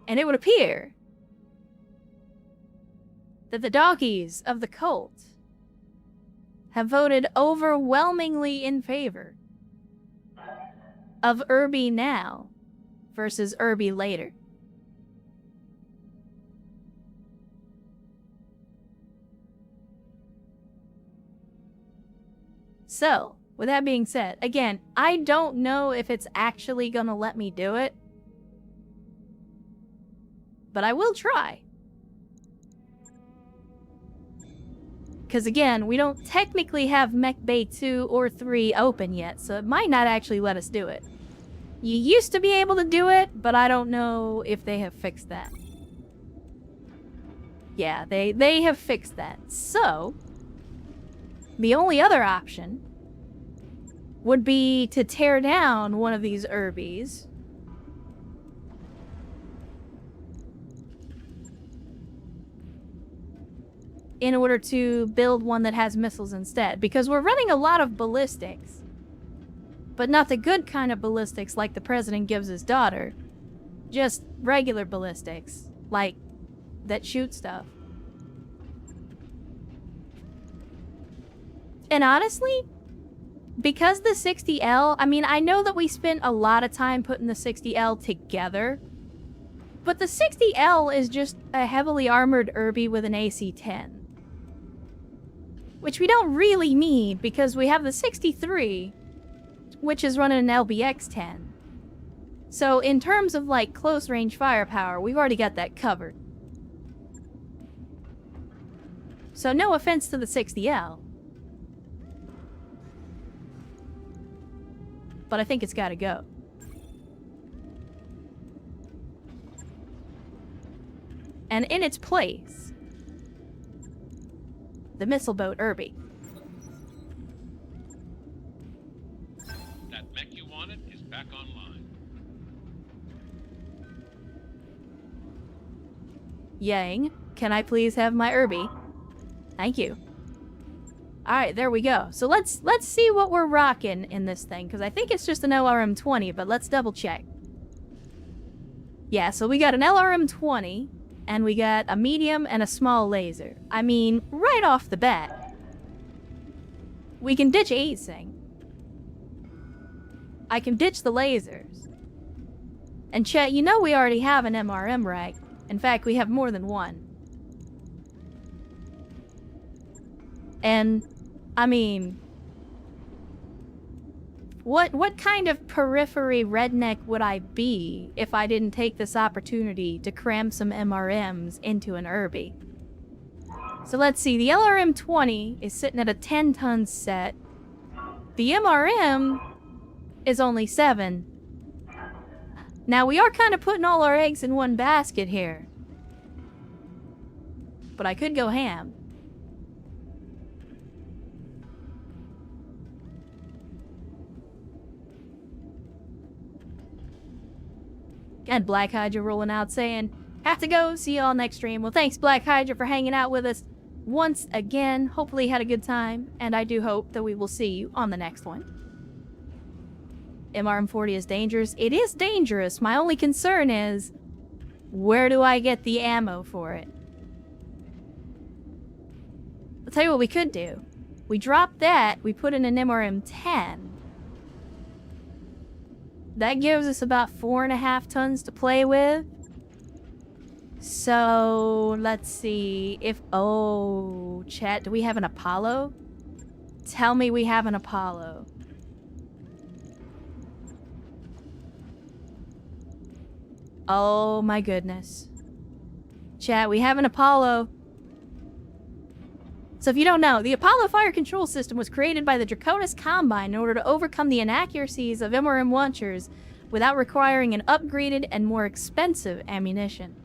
And it would appear that the doggies of the cult have voted overwhelmingly in favor of Irby now versus Irby later. So, with that being said, again, I don't know if it's actually gonna let me do it, but I will try. Because again, we don't technically have Mech Bay 2 or 3 open yet, so it might not actually let us do it. You used to be able to do it, but I don't know if they have fixed that. Yeah, they have fixed that. So, the only other option would be to tear down one of these Irbies in order to build one that has missiles instead. Because we're running a lot of ballistics, but not the good kind of ballistics like the president gives his daughter. Just regular ballistics, like that shoot stuff. And honestly, because the 60L, I mean, I know that we spent a lot of time putting the 60L together, but the 60L is just a heavily armored Irby with an AC-10. Which we don't really need, because we have the 63, which is running an LBX-10. So in terms of, like, close-range firepower, we've already got that covered. So no offense to the 60L. But I think it's gotta go. And in its place, the missile boat Irby. That mech you wanted is back online. Yang, can I please have my Irby? Thank you. Alright, there we go. So let's see what we're rocking in this thing, because I think it's just an LRM-20, but let's double check. Yeah, so we got an LRM-20, and we got a medium and a small laser. I mean, right off the bat, we can ditch Asing. I can ditch the lasers. And chat, you know we already have an MRM rack. In fact, we have more than one. And, I mean, what kind of periphery redneck would I be if I didn't take this opportunity to cram some MRMs into an Irby? So let's see, the LRM-20 is sitting at a 10-ton set. The MRM is only 7. Now, we are kind of putting all our eggs in one basket here. But I could go ham. And Black Hydra rolling out saying, have to go, see y'all next stream. Well, thanks Black Hydra for hanging out with us once again. Hopefully you had a good time, and I do hope that we will see you on the next one. MRM-40 is dangerous. It is dangerous. My only concern is, where do I get the ammo for it? I'll tell you what we could do. We drop that, we put in an MRM-10. That gives us about 4.5 tons to play with. So, let's see if... Oh, chat, do we have an Apollo? Tell me we have an Apollo. Oh my goodness. Chat, we have an Apollo. So if you don't know, the Apollo fire control system was created by the Draconis Combine in order to overcome the inaccuracies of MRM launchers without requiring an upgraded and more expensive ammunition.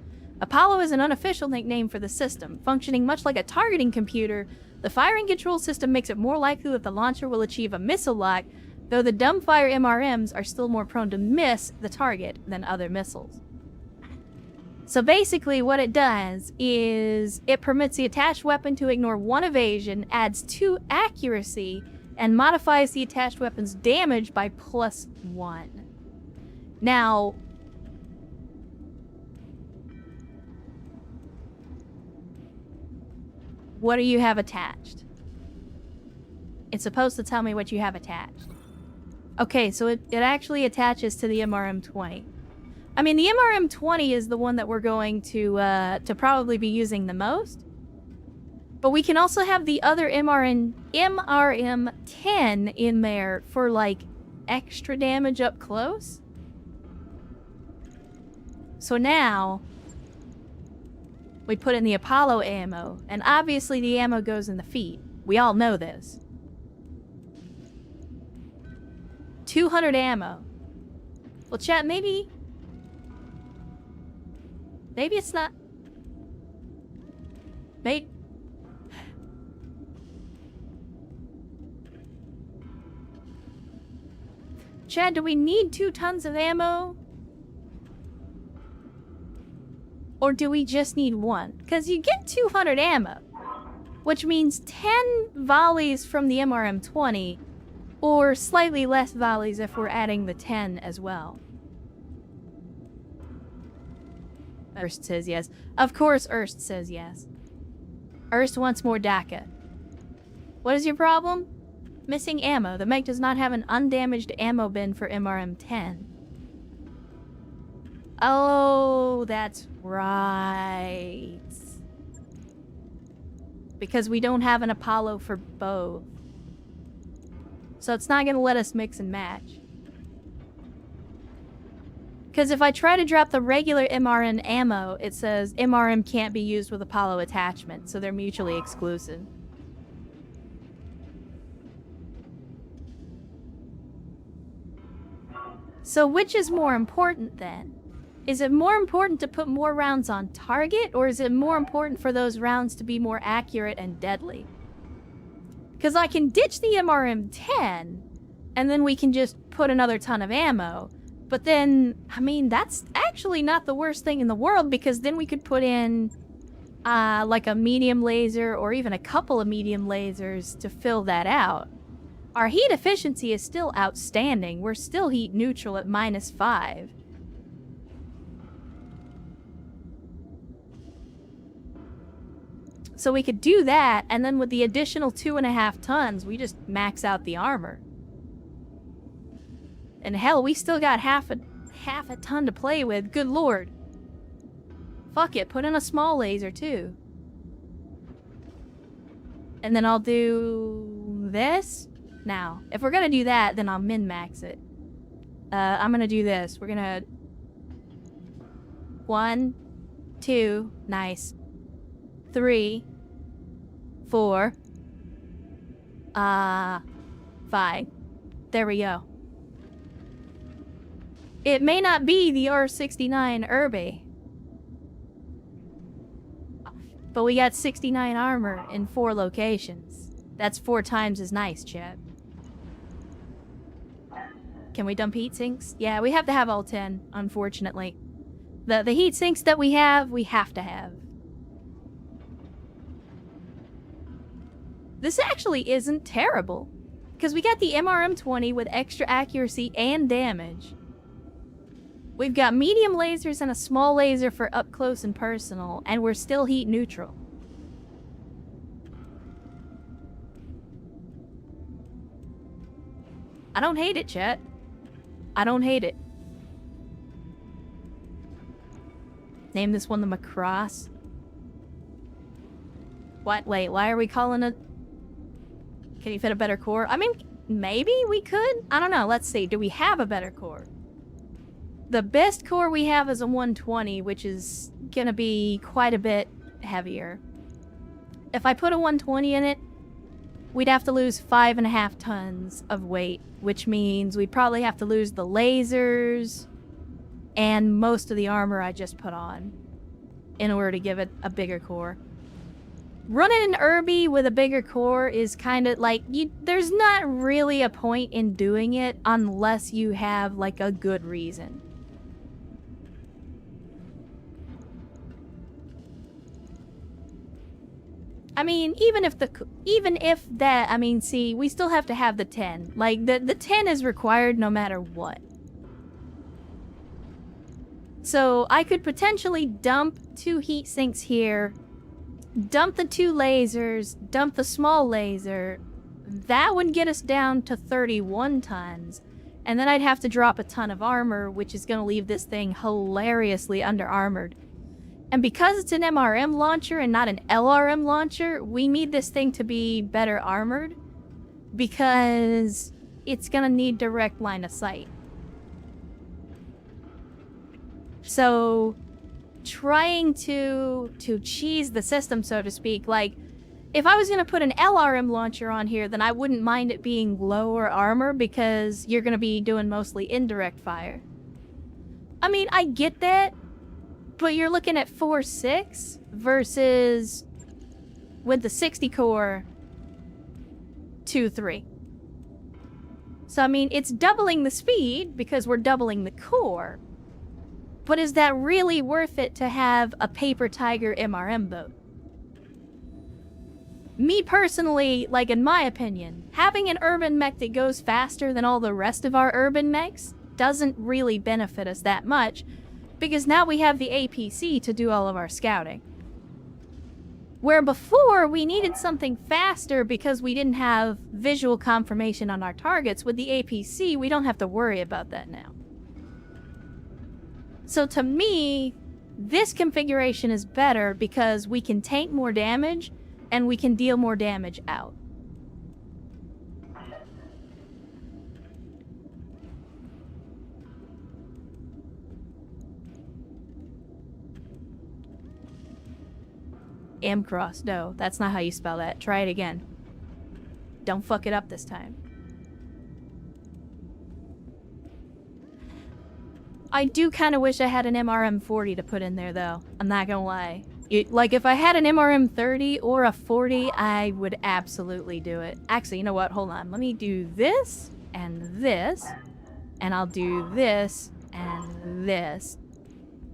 Apollo is an unofficial nickname for the system. Functioning much like a targeting computer, the firing control system makes it more likely that the launcher will achieve a missile lock, though the dumbfire MRMs are still more prone to miss the target than other missiles. So basically what it does is it permits the attached weapon to ignore 1 evasion, adds 2 accuracy, and modifies the attached weapon's damage by +1. Now, what do you have attached? It's supposed to tell me what you have attached. Okay, so it actually attaches to the MRM-20. I mean, the MRM-20 is the one that we're going to probably be using the most. But we can also have the other MRM-10 in there for, like, extra damage up close. So now, we put in the Apollo ammo, and obviously the ammo goes in the feet. We all know this. 200 ammo. Well, chat, maybe it's not... Chad, do we need 2 tons of ammo? Or do we just need 1? Because you get 200 ammo, which means 10 volleys from the MRM-20, or slightly less volleys if we're adding the 10 as well. Erst says yes. Of course Erst says yes. Erst wants more DACA. What is your problem? Missing ammo. The mech does not have an undamaged ammo bin for MRM-10. Oh, that's right. Because we don't have an Apollo for both. So it's not going to let us mix and match. Because if I try to drop the regular MRM ammo, it says MRM can't be used with Apollo attachment, so they're mutually exclusive. So which is more important then? Is it more important to put more rounds on target, or is it more important for those rounds to be more accurate and deadly? Because I can ditch the MRM-10, and then we can just put another ton of ammo. But then, I mean, that's actually not the worst thing in the world, because then we could put in, like a medium laser, or even a couple of medium lasers to fill that out. Our heat efficiency is still outstanding. We're still heat neutral at -5. So we could do that, and then with the additional 2.5 tons, we just max out the armor. And hell, we still got half a ton to play with. Good lord. Fuck it, put in a small laser too. And then I'll do this. Now, if we're gonna do that, then I'll min-max it. I'm gonna do this. We're gonna... 1, 2, nice. 3, 4, 5. There we go. It may not be the R69 Irby, but we got 69 armor in 4 locations. That's 4 times as nice, chat. Can we dump heat sinks? Yeah, we have to have all 10, unfortunately. The heat sinks that we have to have. This actually isn't terrible, because we got the MRM-20 with extra accuracy and damage. We've got medium lasers and a small laser for up close and personal, and we're still heat neutral. I don't hate it, chat. I don't hate it. Name this one the Macross. What? Wait, why are we calling it... Can you fit a better core? I mean, maybe we could? I don't know. Let's see. Do we have a better core? The best core we have is a 120, which is gonna be quite a bit heavier. If I put a 120 in it, we'd have to lose 5.5 tons of weight, which means we'd probably have to lose the lasers and most of the armor I just put on in order to give it a bigger core. Running an Irby with a bigger core is kind of like, there's not really a point in doing it unless you have like a good reason. I mean, even if that, I mean, see, we still have to have the 10. Like, the 10 is required no matter what. So, I could potentially dump 2 heat sinks here, dump the 2 lasers, dump the small laser. That would get us down to 31 tons. And then I'd have to drop a ton of armor, which is going to leave this thing hilariously under-armored. And because it's an MRM launcher and not an LRM launcher, we need this thing to be better armored because it's going to need direct line of sight. So, trying to cheese the system, so to speak, like, if I was going to put an LRM launcher on here, then I wouldn't mind it being lower armor because you're going to be doing mostly indirect fire. I mean, I get that. But you're looking at 4.6 versus, with the 60 core, 2.3. So, I mean, it's doubling the speed because we're doubling the core. But is that really worth it to have a Paper Tiger MRM boat? Me personally, like in my opinion, having an urban mech that goes faster than all the rest of our urban mechs doesn't really benefit us that much. Because now we have the APC to do all of our scouting. Where before, we needed something faster because we didn't have visual confirmation on our targets. With the APC, we don't have to worry about that now. So to me, this configuration is better because we can tank more damage and we can deal more damage out. M-cross. No, that's not how you spell that. Try it again. Don't fuck it up this time. I do kind of wish I had an MRM-40 to put in there, though. I'm not gonna lie. Like, if I had an MRM-30 or a 40, I would absolutely do it. Actually, you know what? Hold on. Let me do this, and I'll do this, and this.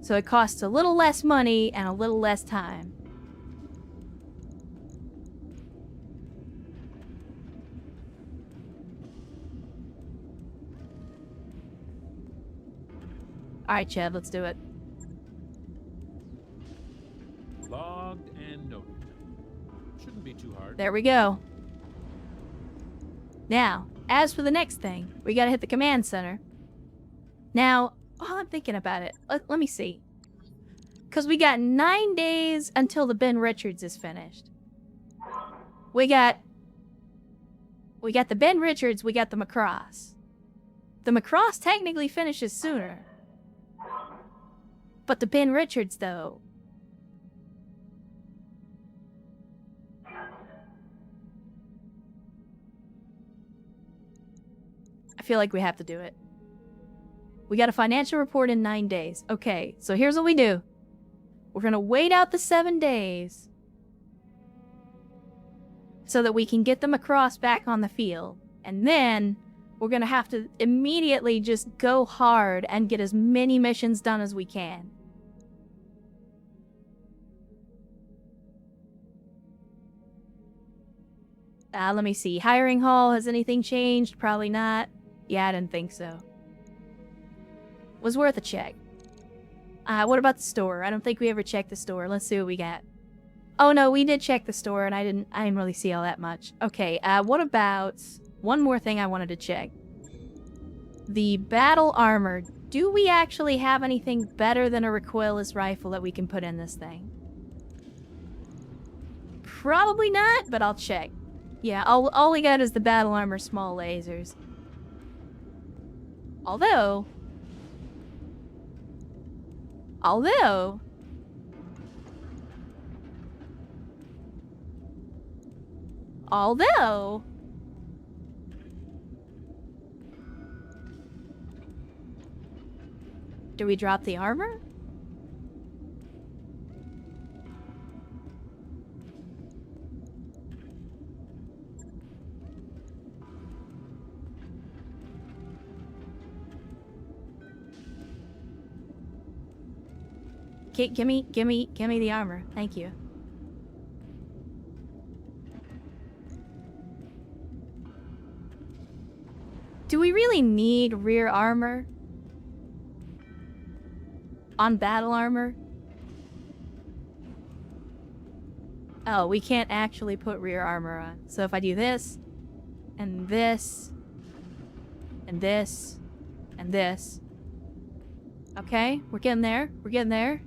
So it costs a little less money and a little less time. Alright, Chad, let's do it. Logged and noted. Shouldn't be too hard. There we go. Now, as for the next thing, we gotta hit the command center. Now, while I'm thinking about it, let me see. Because we got 9 days until the Ben Richards is finished. We got the Ben Richards, we got the Macross. The Macross technically finishes sooner. But the Ben Richards, though... I feel like we have to do it. We got a financial report in 9 days. Okay, so here's what we do. We're gonna wait out the 7 days so that we can get them across back on the field. And then we're gonna have to immediately just go hard and get as many missions done as we can. Let me see. Hiring hall, has anything changed? Probably not. Yeah, I didn't think so. Was worth a check. What about the store? I don't think we ever checked the store. Let's see what we got. Oh no, we did check the store and I didn't really see all that much. Okay, what about one more thing I wanted to check. The battle armor. Do we actually have anything better than a recoilless rifle that we can put in this thing? Probably not, but I'll check. Yeah, all we got is the battle armor small lasers. Although... Do we drop the armor? Give me the armor. Thank you. Do we really need rear armor? On battle armor? Oh, we can't actually put rear armor on. So if I do this, and this, and this, and this. Okay, we're getting there. We're getting there.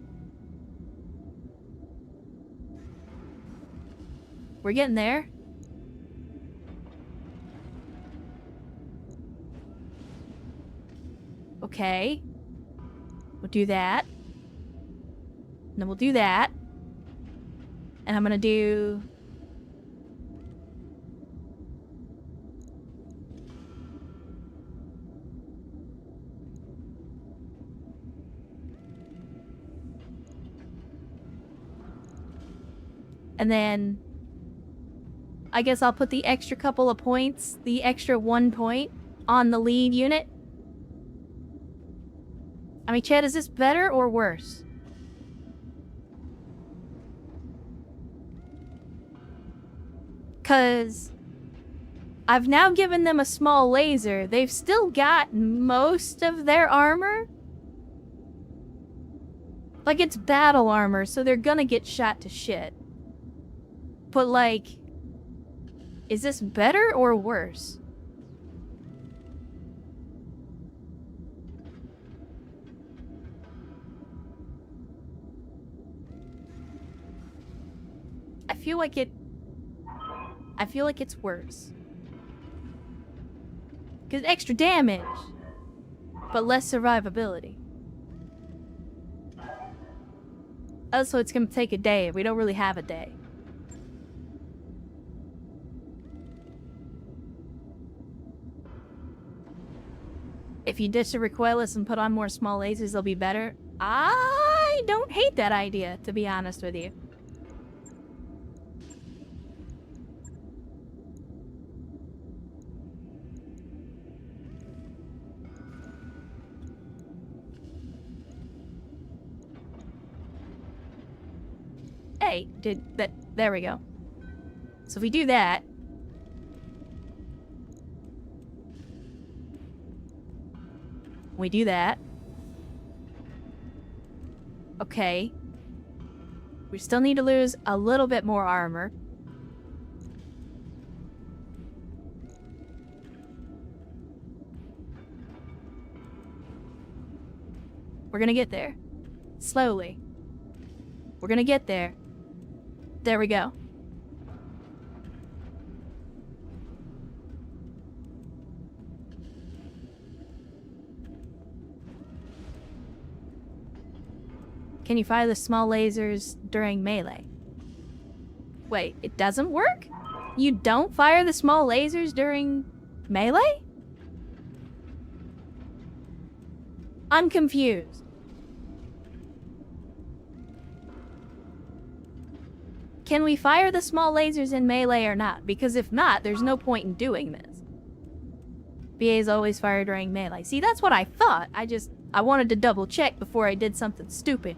We're getting there. Okay. We'll do that. And then we'll do that. And I'm gonna do... And then... I guess I'll put the extra couple of points, the extra 1 point, on the lead unit. I mean, Chad, is this better or worse? Because I've now given them a small laser. They've still got most of their armor. Like, it's battle armor, so they're gonna get shot to shit. But, like, is this better or worse? I feel like it's worse. Because extra damage, but less survivability. Also, it's gonna take a day. We don't really have a day. If you ditch the recoilless and put on more small lasers, they'll be better. I don't hate that idea, to be honest with you. Hey, there we go. So if we do that, we do that. Okay. We still need to lose a little bit more armor. We're gonna get there. Slowly. We're gonna get there. There we go. Can you fire the small lasers during melee? Wait, it doesn't work? You don't fire the small lasers during melee? I'm confused. Can we fire the small lasers in melee or not? Because if not, there's no point in doing this. BA's always fire during melee. See, that's what I thought. I wanted to double check before I did something stupid.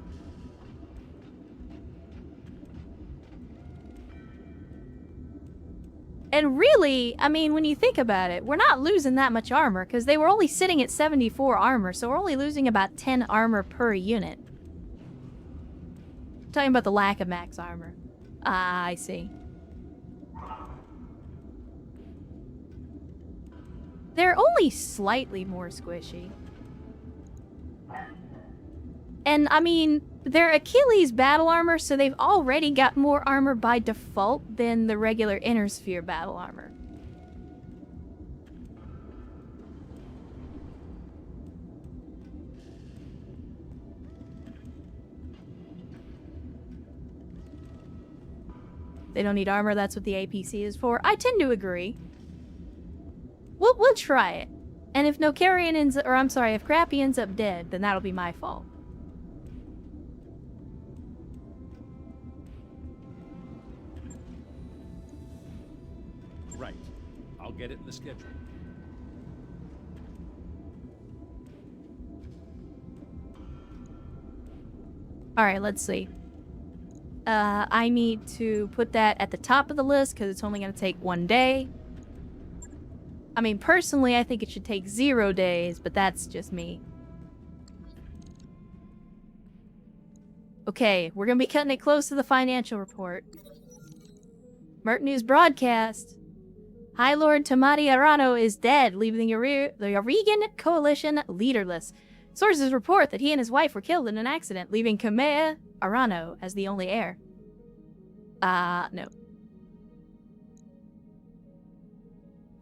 And really, I mean, when you think about it, we're not losing that much armor, because they were only sitting at 74 armor, so we're only losing about 10 armor per unit. I'm talking about the lack of max armor. Ah, I see. They're only slightly more squishy. And, I mean, they're Achilles battle armor, so they've already got more armor by default than the regular Inner Sphere battle armor. They don't need armor, that's what the APC is for. I tend to agree. We'll try it. And if Nokarian ends up, or I'm sorry, if Crappy ends up dead, then that'll be my fault. Right. I'll get it in the schedule. Alright, let's see. I need to put that at the top of the list because it's only going to take 1 day. I mean, personally, I think it should take 0 days, but that's just me. Okay, we're gonna be cutting it close to the financial report. Merc News broadcast. High Lord Tamati Arano is dead, leaving the Aurigan coalition leaderless. Sources report that he and his wife were killed in an accident, leaving Kamea Arano as the only heir. No.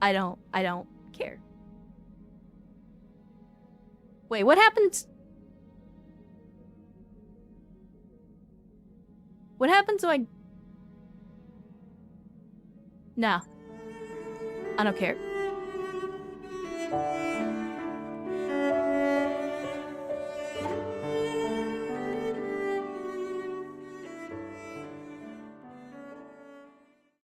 I don't care. Wait, what happened? What happened to I... No. I don't care.